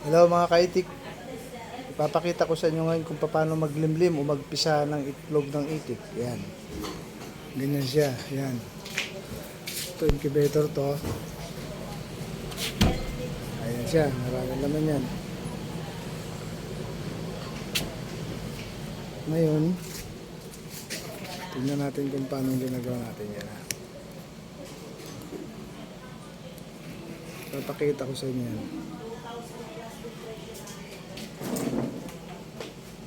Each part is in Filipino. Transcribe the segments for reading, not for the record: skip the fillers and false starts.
Hello mga kaitik, ipapakita ko sa inyo ngayon kung paano maglimlim o magpisa ng itlog ng itik. Yan, ganyan siya, yan. Ito incubator to. Ayan siya, maraming laman yan. Ngayon, tingnan natin kung paano ginagawa natin yan. Papakita ko sa inyo yan.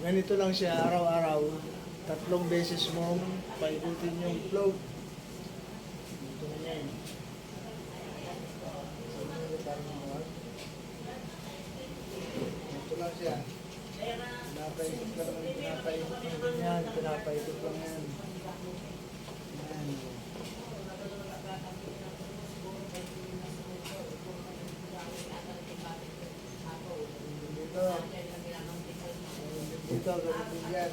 Ganito lang siya araw-araw. 3 beses mong paikutin yung float. Ito na yan. Ito lang siya. Pinapaikot lang yan. Pinapaikot lang yan. Yan. Ito, ganito yan.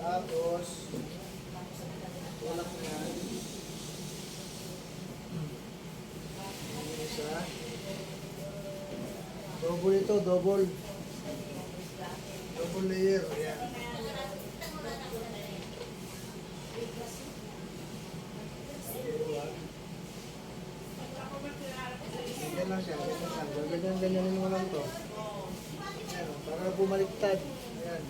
Tapos, tulak na. Isa. Double ito, double. Double layer. Ayan. Ganyan lang siya, ganyan lang. Ganyan mo lang to. Ayan, para bumaliktad. Ayan.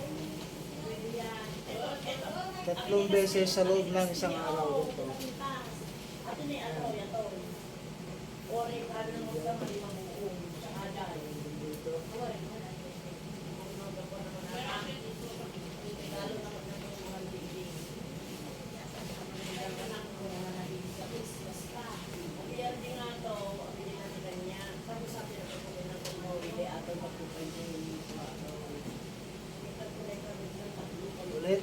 3 beses sa loob ng isang araw. Ito. Ulit.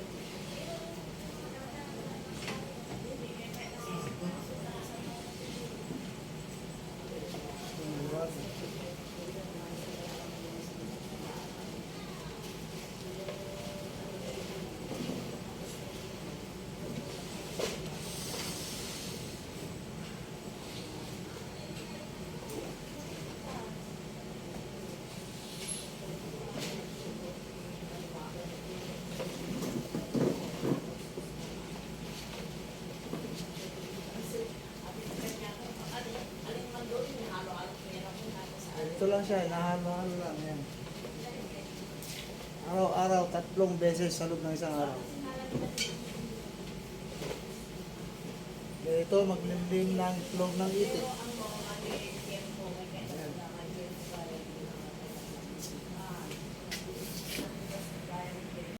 Ito lang siya, nahalo-halo lang yan. Araw-araw, 3 beses sa loob ng isang araw. Ito, maglimlim ng itlog ng itik.